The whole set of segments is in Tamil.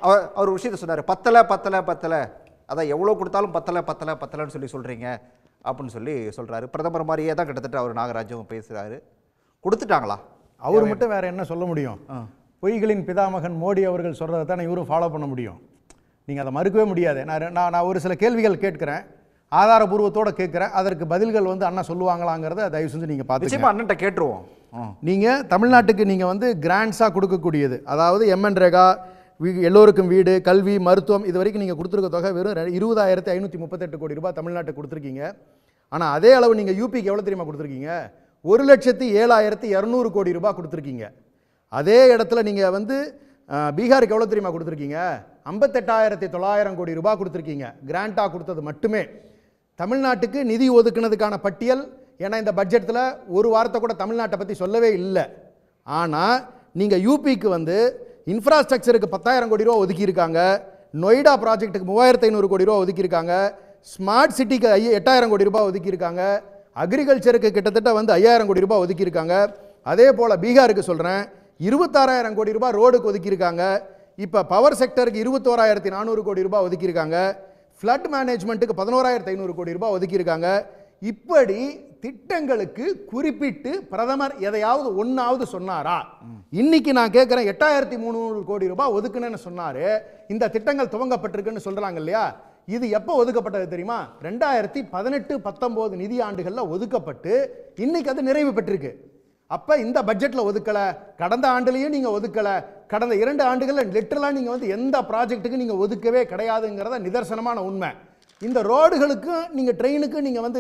அவர் ஒரு விஷயத்தை சொன்னார், பத்தலை அதான் எவ்வளோ கொடுத்தாலும் பத்தலைன்னு சொல்லி சொல்கிறீங்க அப்படின்னு சொல்லி சொல்கிறாரு. பிரதமர் மாதிரியே தான் கிட்டத்தட்ட அவர் நாகராஜும் பேசுகிறாரு. கொடுத்துட்டாங்களா? அவர் மட்டும் வேற என்ன சொல்ல முடியும்? பொய்களின் பிதாமகன் மோடி அவர்கள் சொல்கிறத தானே இவரும் ஃபாலோ பண்ண முடியும். நீங்கள் அதை மறுக்கவே முடியாது. நான் ஒரு சில கேள்விகள் கேட்குறேன், ஆதாரபூர்வத்தோடு கேட்குறேன், அதற்கு பதில்கள் வந்து அண்ணா சொல்லுவாங்களாங்கிறத தயவு செஞ்சு நீங்கள் பார்த்து அண்ணன்ட்ட கேட்டுருவோம். நீங்கள் தமிழ்நாட்டுக்கு நீங்கள் வந்து கிராண்ட்ஸாக கொடுக்கக்கூடியது, அதாவது எம்என்ரேகா, எல்லோருக்கும் வீடு, கல்வி, மருத்துவம், இது வரைக்கும் நீங்கள் கொடுத்துருக்க தொகை வெறும் 20,538 கோடி ரூபாய் தமிழ்நாட்டுக்கு கொடுத்துருக்கீங்க. ஆனால் அதே அளவு நீங்கள் யூபிக்கு எவ்வளோ தெரியுமா கொடுத்துருக்கீங்க? 1,07,200 கோடி ரூபாய் கொடுத்துருக்கீங்க. அதே இடத்துல நீங்கள் வந்து பீகாருக்கு எவ்வளோ தெரியுமா கொடுத்துருக்கீங்க? 58,900 கோடி ரூபாய் கொடுத்துருக்கீங்க. கிராண்டாக கொடுத்தது மட்டுமே. தமிழ்நாட்டுக்கு நிதி ஒதுக்குனதுக்கான பட்டியல், ஏன்னா இந்த பட்ஜெட்டில் ஒரு வாரத்தை கூட தமிழ்நாட்டை பற்றி சொல்லவே இல்லை. ஆனால் நீங்கள் யூபிக்கு வந்து இன்ஃப்ராஸ்ட்ரக்சருக்கு 10,000 கோடி ரூபா ஒதுக்கியிருக்காங்க, நொய்டா ப்ராஜெக்ட்டுக்கு 3,500 கோடி ரூபா ஒதுக்கியிருக்காங்க, ஸ்மார்ட் சிட்டிக்கு 8,000 கோடி ரூபாய் ஒதுக்கியிருக்காங்க, அக்ரிகல்ச்சருக்கு கிட்டத்தட்ட வந்து 5,000 கோடி ரூபாய் ஒதுக்கியிருக்காங்க. அதே போல் பீகாருக்கு சொல்கிறேன், 26,000 கோடி ரூபாய் ரோடுக்கு ஒதுக்கியிருக்காங்க. இப்போ பவர் செக்டருக்கு 21,400 கோடி ரூபாய் ஒதுக்கியிருக்காங்க. ஃப்ளட் மேனேஜ்மெண்ட்டுக்கு 11,500 கோடி ரூபாய் ஒதுக்கியிருக்காங்க. இப்படி திட்டங்களுக்கு குறிப்பிட்டு பிரதமர் எதையாவது ஒன்றாவது சொன்னாரா? இன்னைக்கு நான் கேட்குறேன், 8,300 கோடி ரூபாய் ஒதுக்குன்னு சொன்னாரு. இந்த திட்டங்கள் துவங்கப்பட்டிருக்குன்னு சொல்றாங்க இல்லையா? இது எப்போ ஒதுக்கப்பட்டது தெரியுமா? 2018-19 நிதி ஆண்டுகளில் ஒதுக்கப்பட்டு இன்னைக்கு அது நிறைவு பெற்றிருக்கு. அப்போ இந்த பட்ஜெட்டில் ஒதுக்கலை, கடந்த ஆண்டுலையும் நீங்கள் ஒதுக்கலை, கடந்த 2 ஆண்டுகளில் லிட்டரலாக நீங்கள் வந்து எந்த ப்ராஜெக்ட்டுக்கு நீங்கள் ஒதுக்கவே கிடையாதுங்கிறத நிதர்சனமான உண்மை. இந்த ரோடுகளுக்கும் நீங்கள் ட்ரெயினுக்கும் நீங்கள் வந்து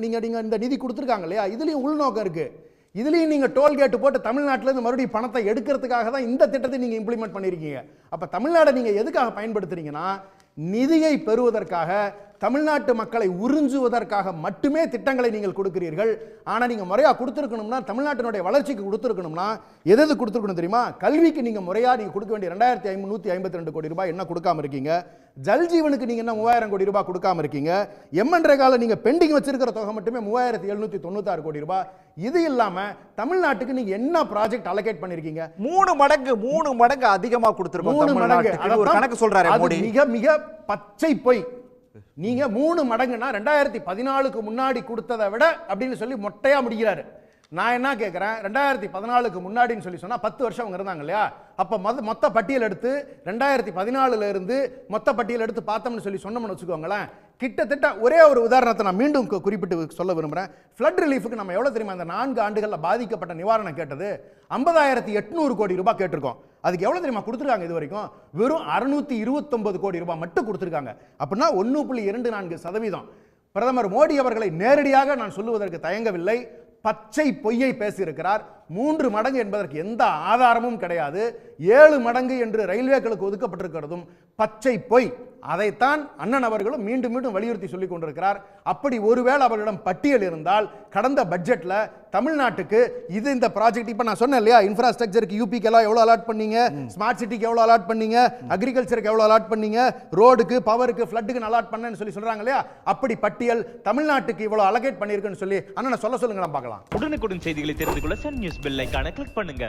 நீங்கள் இந்த நிதி கொடுத்துருக்காங்க இல்லையா? இதுலேயும் உள்நோக்கம் இருக்குது. இதுலேயும் நீங்கள் டோல்கேட்டு போட்டு தமிழ்நாட்டிலேருந்து மறுபடியும் பணத்தை எடுக்கிறதுக்காக தான் இந்த திட்டத்தை நீங்கள் இம்ப்ளிமெண்ட் பண்ணியிருக்கீங்க. அப்போ தமிழ்நாடை நீங்கள் எதுக்காக பயன்படுத்துறீங்கன்னா, நிதியை பெறுவதற்காக, தமிழ்நாட்டு மக்களை உறிஞ்சுவதற்காக மட்டுமே திட்டங்களை நீங்கள் கொடுக்கிறீர்கள். ஆனால் நீங்கள் முறையாக கொடுத்துருக்கணும்னா, தமிழ்நாட்டினுடைய வளர்ச்சிக்கு கொடுத்துருக்கணும்னா எது கொடுத்துருக்கணும் தெரியுமா? கல்விக்கு நீங்கள் முறையாக நீங்கள் கொடுக்க வேண்டிய 2,552 கோடி ரூபாய் என்ன கொடுக்காம இருக்கீங்க? ஜல்ஜீவனுக்கு நீங்கள் என்ன 3,000 கோடி ரூபாய் கொடுக்காம இருக்கீங்க? எம்என்ரேகாவில் நீங்கள் பெண்டிங் வச்சிருக்கிற தொகை மட்டுமே 3,796 கோடி ரூபாய். இது இல்லாமல் தமிழ்நாட்டுக்கு நீங்கள் என்ன ப்ராஜெக்ட் அலோகேட் பண்ணிருக்கீங்க? 3 மடங்கு அதிகமாக கொடுத்துருக்கோம். 3 மடங்கு கணக்கு சொல்றாரு மோடி. மிக மிக பச்சை பொய். நீங்க 3 மடங்குனா 2014க்கு முன்னாடி கொடுத்ததை விட அப்படின்னு சொல்லி மொட்டையா முடிக்கிறாரு. நான் என்ன கேட்கிறேன், 2014க்கு முன்னாடின்னு சொல்லி சொன்னா 10 வருஷம் அவங்க இருந்தாங்க இல்லையா? அப்ப மொத்த பட்டியல் எடுத்து 2014ல இருந்து மொத்த பட்டியல் எடுத்து பார்த்தோம்னு சொல்லி சொன்னோம்னு வச்சுக்கோங்களேன், கிட்டத்தட்ட ஒரே ஒரு உதாரணத்தை நான் மீண்டும் குறிப்பிட்டு சொல்ல விரும்புகிறேன். ஃப்ளட் ரிலீஃபுக்கு நம்ம எவ்வளோ தெரியுமா? அந்த 4 ஆண்டுகளில் பாதிக்கப்பட்ட நிவாரணம் கேட்டது 50,800 கோடி ரூபாய் கேட்டிருக்கோம். அதுக்கு எவ்வளோ தெரியுமா கொடுத்துருக்காங்க? இது வரைக்கும் வெறும் 629 கோடி ரூபாய் மட்டும் கொடுத்துருக்காங்க. அப்படின்னா 1.24%. பிரதமர் மோடி அவர்களை நேரடியாக நான் சொல்லுவதற்கு தயங்கவில்லை, பச்சை பொய்யை பேசியிருக்கிறார். 3 மடங்கு என்பதற்கு எந்த ஆதாரமும் கிடையாது. 7 மடங்கு என்று ரயில்வேக்களுக்கு ஒதுக்கப்பட்டிருக்கிறதும் பச்சை பொய். அதைத்தான் அண்ணன் அவர்களும் மீண்டும் மீண்டும் வலியுறுத்தி சொல்லிக் கொண்டிருக்கிறார். அப்படி ஒருவேளை அவர்களிடம் பட்டியல் இருந்தால் கடந்த பட்ஜெட்ல தமிழ்நாட்டுக்கு இது இந்த ப்ராஜெக்ட் இப்ப நான் சொன்னேன் இல்லையா, இன்ஃப்ராஸ்ட்ரக்சருக்கு யூபிக்கு எல்லாம் எவ்வளவு அலாட் பண்ணீங்க, ஸ்மார்ட் சிட்டிக்கு எவ்வளவு அலாட் பண்ணீங்க, அக்ரிகல்ச்சருக்கு எவ்வளவு அலாட் பண்ணீங்க, ரோடுக்கு, பவருக்கு, ஃப்ளட்டுக்கு அலாட் பண்ணேன்னு சொல்லி சொல்றாங்க இல்லையா? அப்படி பட்டியல் தமிழ்நாட்டுக்கு இவ்வளவு அலோகேட் பண்ணியிருக்குன்னு சொல்லி அண்ணனை சொல்லுங்க, பார்க்கலாம். உடனுக்குடன் செய்திகளை தெரிந்து கொள்ள சன் நியூஸ் பெல் ஐகானை கிளிக் பண்ணுங்க.